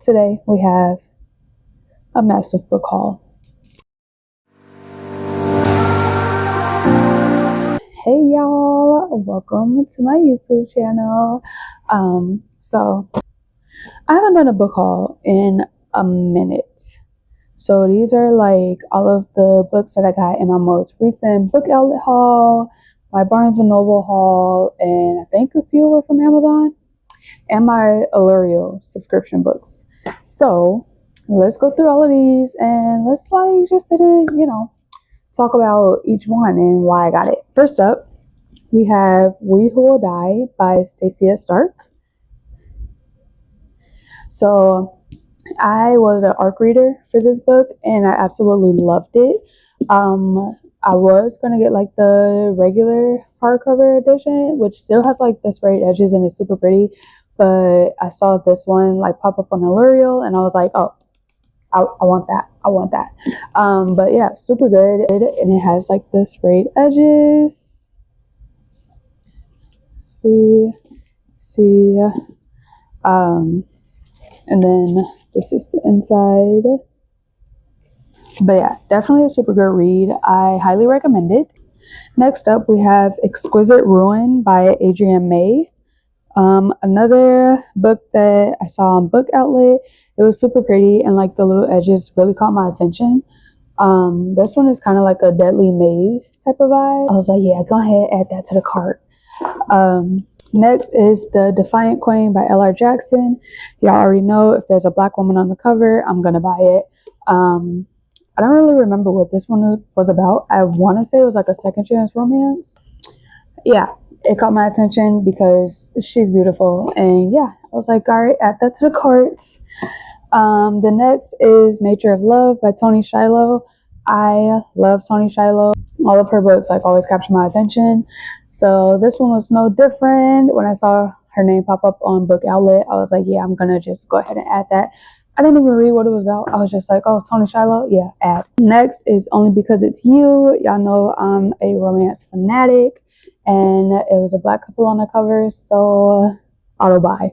today we have a massive book haul. Hey y'all, welcome to my YouTube channel. So I haven't done a book haul in a minute. So these are like all of the books that I got in my most recent book outlet haul, my Barnes & Noble haul, and I think a few were from Amazon, and my Illyrio subscription books. So let's go through all of these and let's like just sit and, talk about each one and why I got it. First up, we have We Who Will Die by Stacey S. Stark. So I was an ARC reader for this book and I absolutely loved it. I was gonna get like the regular hardcover edition, which still has like the sprayed edges and it's super pretty, but I saw this one like pop up on Illyrio and I was like, oh, I want that. But yeah, super good, and it has like the sprayed edges. See, and then this is the inside. But yeah, definitely a super good read. I highly recommend it. Next up, we have Exquisite Ruin by Adrienne May. Another book that I saw on Book Outlet. It was super pretty and like the little edges really caught my attention. This one is kind of like a Deadly Maze type of vibe. I was like, yeah, go ahead, add that to the cart. Next is The Defiant Queen by L.R. Jackson. Y'all already know if there's a black woman on the cover, I'm gonna buy it. I don't really remember what this one was about. I want to say it was like a second chance romance. Yeah, it caught my attention because she's beautiful. And yeah, I was like, all right, add that to the cart. The next is Nature of Love by Toni Shiloh. I love Toni Shiloh. All of her books like always capture my attention. So this one was no different. When I saw her name pop up on Book Outlet, I was like, yeah, I'm gonna just go ahead and add that. I didn't even read what it was about. I was just like, oh, Toni Shiloh, yeah, add. Next is Only Because It's You. Y'all know I'm a romance fanatic, and it was a black couple on the cover, so auto buy.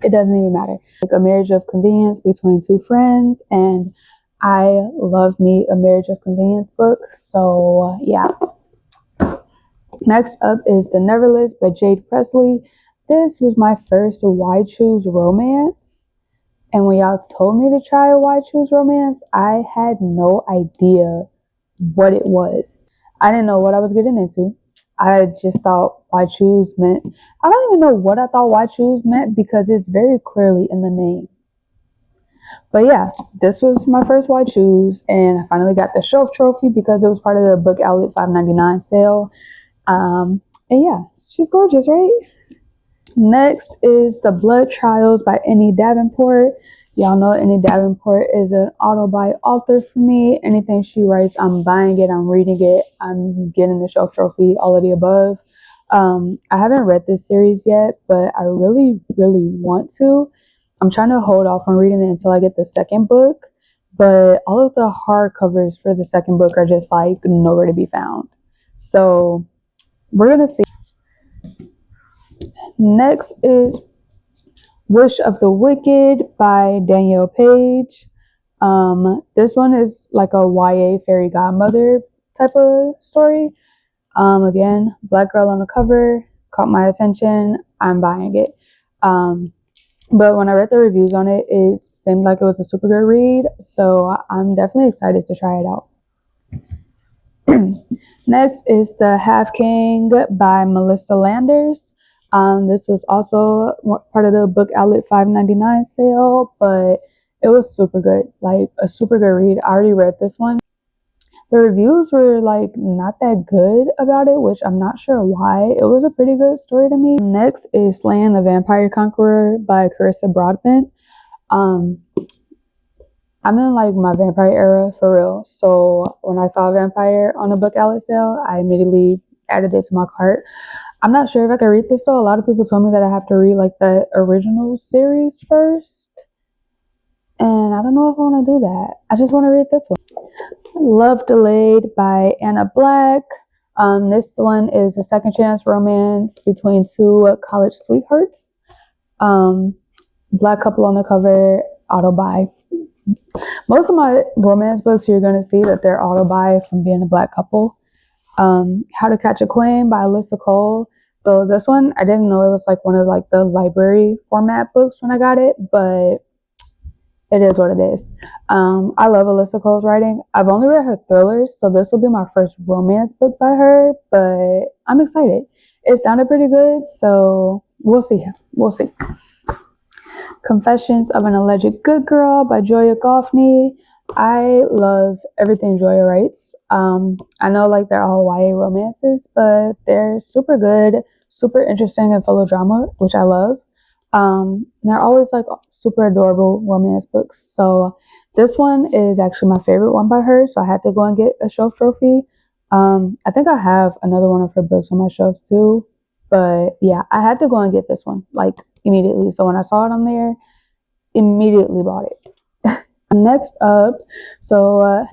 It doesn't even matter. Like a marriage of convenience between two friends, and I love me a marriage of convenience book, so yeah. Next up is The Neverless by Jade Presley. This was my first Why Choose romance. And when y'all told me to try a Why Choose romance, I had no idea what it was. I didn't know what I was getting into. I just thought Why Choose meant, I don't even know what I thought Why Choose meant because it's very clearly in the name. But yeah, this was my first Why Choose, and I finally got the shelf trophy because it was part of the Book Outlet $5.99 sale. And yeah, she's gorgeous, right? Next is The Blood Trials by Annie Davenport. Y'all know Annie Davenport is an auto-buy author for me. Anything she writes, I'm buying it, I'm reading it, I'm getting the shelf trophy, all of the above. I haven't read this series yet, but I really, really want to. I'm trying to hold off on reading it until I get the second book, but all of the hardcovers for the second book are just like nowhere to be found. So we're gonna see. Next is Wish of the Wicked by Danielle Page. This one is like a YA fairy godmother type of story. Again, black girl on the cover, caught my attention, I'm buying it. But when I read the reviews on it, it seemed like it was a super good read, so I'm definitely excited to try it out. Next is The Half King by Melissa Landers. This was also part of the Book Outlet $5.99 sale, but it was super good, like a super good read. I already read this one. The reviews were like not that good about it, which I'm not sure why. It was a pretty good story to me. Next is Slaying the Vampire Conqueror by Carissa Broadbent. I'm in like my vampire era for real. So when I saw a vampire on a Book Outlet sale, I immediately added it to my cart. I'm not sure if I can read this though. A lot of people told me that I have to read like the original series first. And I don't know if I want to do that. I just want to read this one. Love Delayed by Anna Black. This one is a second chance romance between two college sweethearts. black couple on the cover, auto buy. Most of my romance books, you're going to see that they're auto buy from being a black couple. How to Catch a Queen by Alyssa Cole. So this one, I didn't know it was like one of like the library format books when I got it, but it is what it is. I love Alyssa Cole's writing. I've only read her thrillers, so this will be my first romance book by her, but I'm excited. It sounded pretty good, so we'll see. We'll see. Confessions of an Alleged Good Girl by Joya Goffney. I love everything Joya writes. I know like they're all YA romances, but they're super good, super interesting, and full of drama, which I love. They're always like super adorable romance books. So this one is actually my favorite one by her, so I had to go and get a shelf trophy. I think I have another one of her books on my shelves too, but yeah, I had to go and get this one like immediately. So when I saw it on there, immediately bought it. Next up, so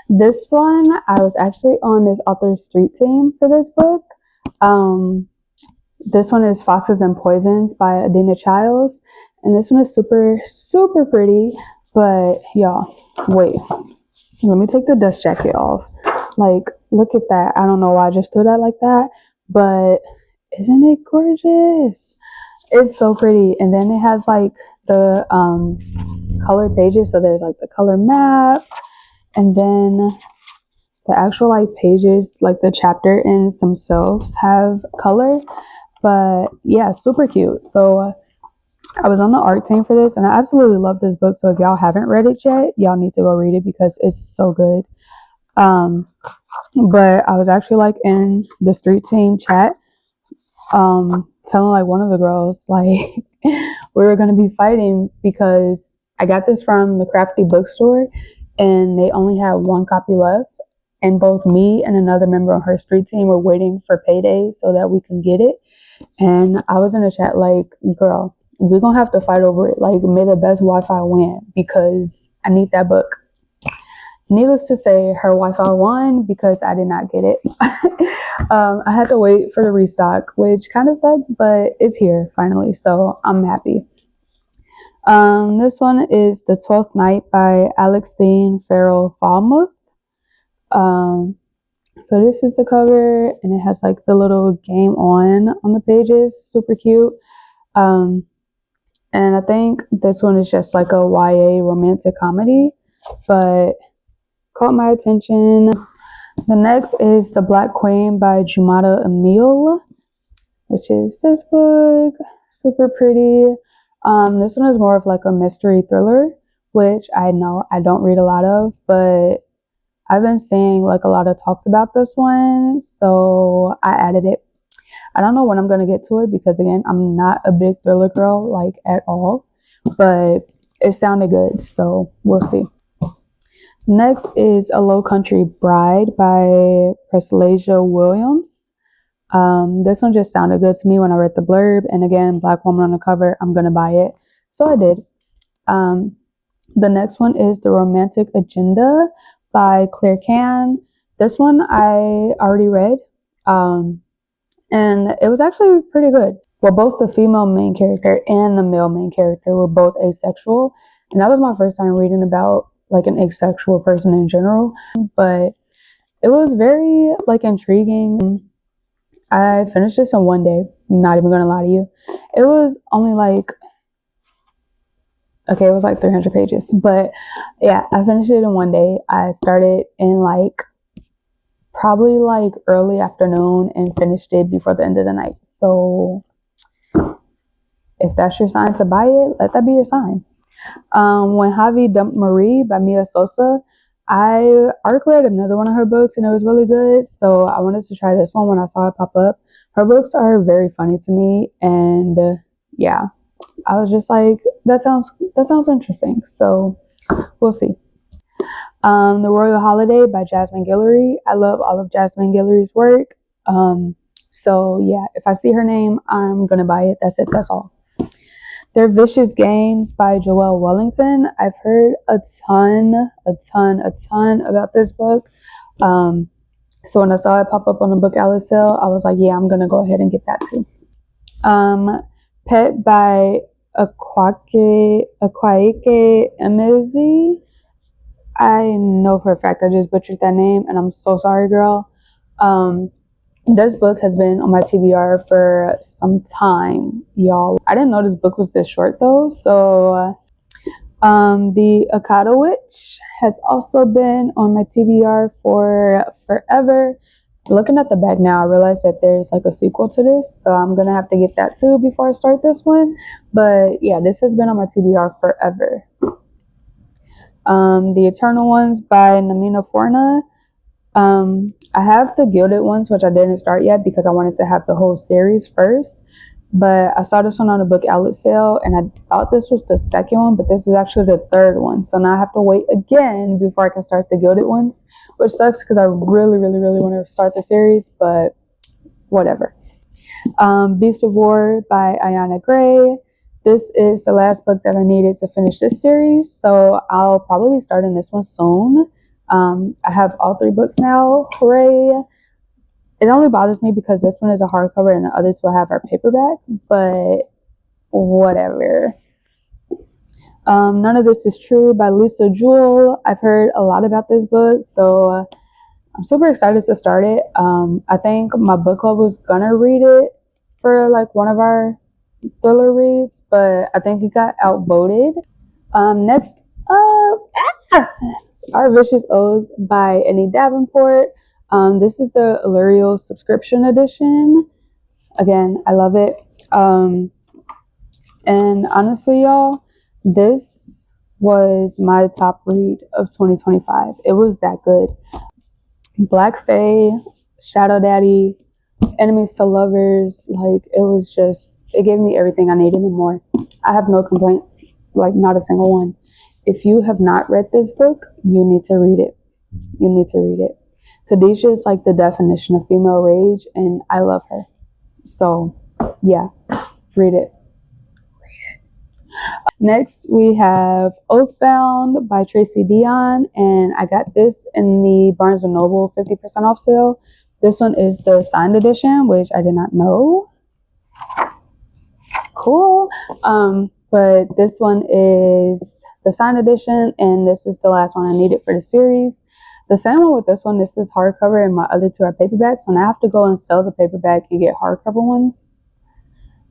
this one, I was actually on this author's street team for this book. This one is Foxes and Poisons by Adina Childs, and this one is super, super pretty, but y'all, wait, let me take the dust jacket off. Like, look at that. I don't know why I just threw that like that, but isn't it gorgeous? It's so pretty. And then it has like the color pages, so there's like the color map, and then the actual like pages, like the chapter ends themselves have color. But yeah, super cute. So I was on the art team for this, and I absolutely love this book. So if y'all haven't read it yet, y'all need to go read it because it's so good. But I was actually like in the street team chat, telling like one of the girls like we were gonna be fighting because I got this from the Crafty bookstore, and they only had one copy left. And both me and another member on her street team were waiting for payday so that we can get it. And I was in the chat like, girl, we're gonna have to fight over it. Like, may the best Wi-Fi win because I need that book. Needless to say, her Wi-Fi won because I did not get it. I had to wait for the restock, which kind of sucked, but it's here finally, so I'm happy. This one is The 12th Night by Alexine Farrell Falmouth. So this is the cover, and it has like the little game on the pages, super cute. And I think this one is just like a YA romantic comedy, but caught my attention. The next is The Black Queen by Jumada Emile, which is this book, super pretty. This one is more of like a mystery thriller, which I know I don't read a lot of, but I've been seeing like a lot of talks about this one, so I added it. I don't know when I'm gonna get to it because again, I'm not a big thriller girl like at all, but it sounded good, so we'll see. Next is A Lowcountry Bride by Preslasia Williams. This one just sounded good to me when I read the blurb, and again, Black woman on the cover, I'm gonna buy it, so I did. The next one is The Romantic Agenda by Claire Can. This one I already read, and it was actually pretty good. Well, both the female main character and the male main character were both asexual, and that was my first time reading about like an asexual person in general, but it was very like intriguing. I finished this in one day, I'm not even gonna lie to you. It was only like, okay, it was like 300 pages, but yeah, I finished it in one day. I started in like probably like early afternoon and finished it before the end of the night. So if that's your sign to buy it, let that be your sign. When Javi Dumped Marie by Mia Sosa, I arc read another one of her books and it was really good, so I wanted to try this one when I saw it pop up. Her books are very funny to me, and yeah, I was just like, that sounds interesting, so we'll see. The Royal Holiday by Jasmine Guillory. I love all of Jasmine Guillory's work, so yeah, if I see her name, I'm gonna buy it. That's it, that's all. They're Vicious Games by Joelle Wellington. I've heard a ton about this book. So when I saw it pop up on the Book Alice sale, I was like, yeah, I'm gonna go ahead and get that too. Pet by Akwaeke Emezi. I know for a fact I just butchered that name, and I'm so sorry, girl. This book has been on my TBR for some time, y'all. I didn't know this book was this short though. So the Akata Witch has also been on my TBR for forever. Looking at the back now, I realized that there's like a sequel to this, so I'm gonna have to get that too before I start this one. But yeah, this has been on my TBR forever. The Eternal Ones by Namina Forna. I have the Gilded Ones, which I didn't start yet because I wanted to have the whole series first. But I saw this one on a book outlet sale, and I thought this was the second one, but this is actually the third one. So now I have to wait again before I can start the Gilded Ones, which sucks because I really, really, really want to start the series, but whatever. Beast of War by Ayana Gray. This is the last book that I needed to finish this series, so I'll probably be starting this one soon. I have all 3 books now. Hooray! It only bothers me because this one is a hardcover and the other 2 I have are paperback, but whatever. None of This Is True by Lisa Jewell. I've heard a lot about this book, so I'm super excited to start it. I think my book club was gonna read it for like one of our thriller reads, but I think it got outvoted. Next up, Our Vicious Oath by Annie Davenport. This is the Illyrio subscription edition. Again, I love it. And honestly, y'all, this was my top read of 2025. It was that good. Black Fae, Shadow Daddy, Enemies to Lovers, like it gave me everything I needed and more. I have no complaints, like not a single one. If you have not read this book, you need to read it. You need to read it. Khadijah is like the definition of female rage, and I love her. So, yeah, read it. Next, we have Oathbound by Tracy Dion, and I got this in the Barnes & Noble 50% off sale. This one is the signed edition, which I did not know. Cool. But this one is the signed edition, and this is the last one I needed for the series. The same one with this one, this is hardcover and my other 2 are paperbacks, so now I have to go and sell the paperback and get hardcover ones.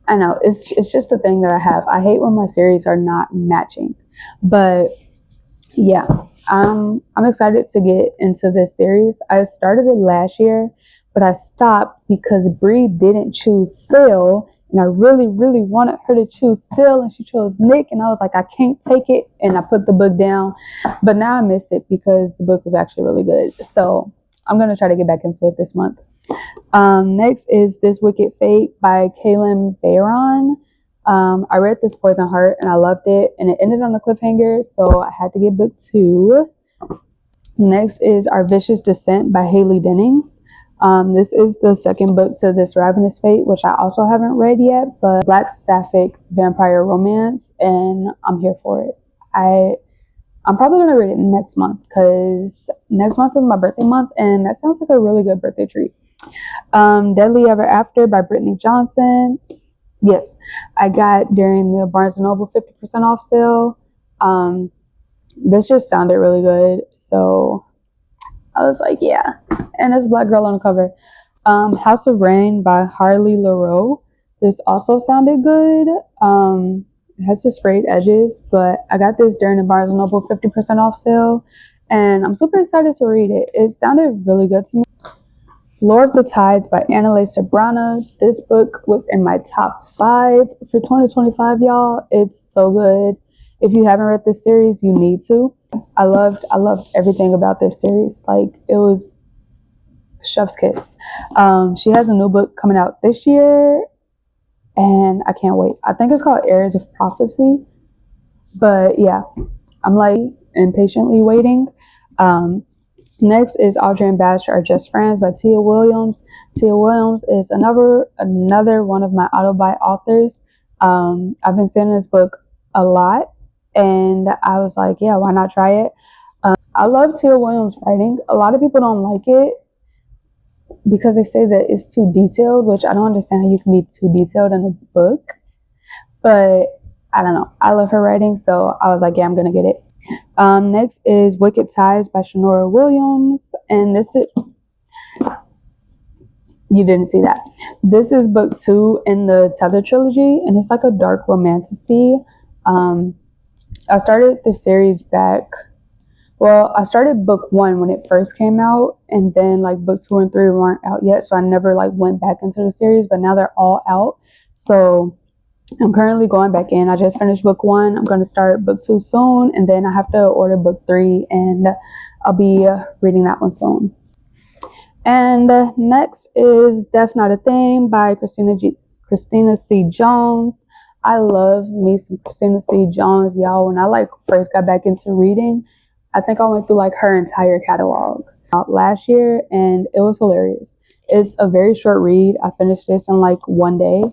I know, it's just a thing that I have. I hate when my series are not matching. But yeah, I'm excited to get into this series. I started it last year, but I stopped because Bree didn't choose Sil, and I really, really wanted her to choose Sil, and she chose Nick, and I was like, I can't take it, and I put the book down. But now I miss it because the book was actually really good. So I'm going to try to get back into it this month. Next is This Wicked Fate by Kaylin Bayron. I read this Poison Heart, and I loved it, and it ended on a cliffhanger, so I had to get book 2. Next is Our Vicious Descent by Haley Dennings. This is the second book to This Ravenous Fate, which I also haven't read yet, but Black Sapphic vampire romance, and I'm here for it. I'm probably going to read it next month because next month is my birthday month, and that sounds like a really good birthday treat. Deadly Ever After by Brittany Johnson. Yes, I got during the Barnes & Noble 50% off sale. This just sounded really good, so I was like, yeah. And there's a black girl on the cover. House of Rain by Harley Leroux. This also sounded good. It has the sprayed edges, but I got this during the Barnes & Noble 50% off sale, and I'm super excited to read it. It sounded really good to me. Lord of the Tides by Annalise Sobrana. This book was in my top 5 for 2025, y'all. It's so good. If you haven't read this series, you need to. I loved everything about this series. Like, it was chef's kiss. She has a new book coming out this year, and I can't wait. I think it's called Heirs of Prophecy. But yeah, I'm like impatiently waiting. Next is Audre and Basher Are Just Friends by Tia Williams. Tia Williams is another one of my auto-buy authors. I've been seeing this book a lot, and I was like, yeah, why not try it? I love Tia Williams' writing. A lot of people don't like it because they say that it's too detailed, which I don't understand how you can be too detailed in a book. But I don't know. I love her writing, so I was like, yeah, I'm gonna get it. Next is Wicked Ties by Shanora Williams, and this is, you didn't see that. This is book 2 in the Tether trilogy, and it's like a dark romantasy. I started the series back. Well, I started book 1 when it first came out, and then like book 2 and 3 weren't out yet, so I never like went back into the series. But now they're all out, so I'm currently going back in. I just finished book 1. I'm going to start book 2 soon, and then I have to order book 3, and I'll be reading that one soon. And next is Death Not a Thing by Christina C. Jones. I love me some Christina C. Jones, y'all. When I like first got back into reading, I think I went through like her entire catalog last year, and it was hilarious. It's a very short read. I finished this in like one day.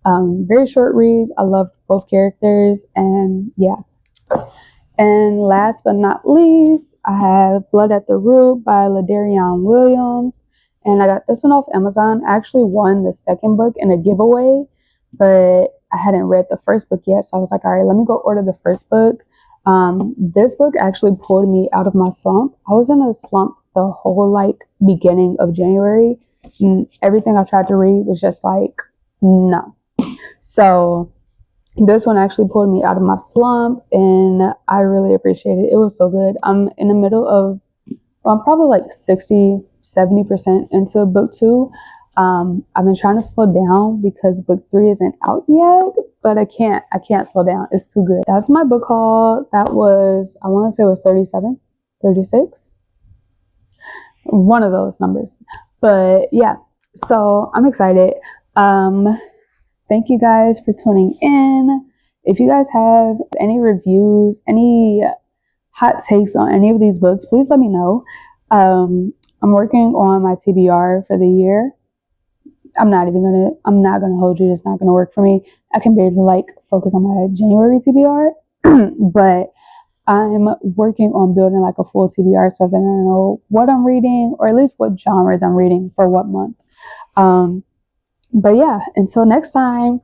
Very short read. I loved both characters, and yeah. And last but not least, I have Blood at the Root by Ladarian Williams. And I got this one off Amazon. I actually won the second book in a giveaway, but I hadn't read the first book yet. So I was like, all right, let me go order the first book. This book actually pulled me out of my slump. I was in a slump the whole like beginning of January. And everything I tried to read was just like, no. So this one actually pulled me out of my slump, and I really appreciate it. It was so good. I'm in the middle of, well, I'm probably like 60-70% into book 2. I've been trying to slow down because book 3 isn't out yet, but I can't slow down. It's too good. That's my book haul. That was, I want to say it was 37, 36, one of those numbers. But yeah, so I'm excited. Thank you guys for tuning in. If you guys have any reviews, any hot takes on any of these books, please let me know. I'm working on my TBR for the year. I'm not gonna hold you. It's not gonna work for me. I can barely like focus on my January TBR, but I'm working on building like a full TBR so that I know what I'm reading, or at least what genres I'm reading for what month. But yeah, until next time,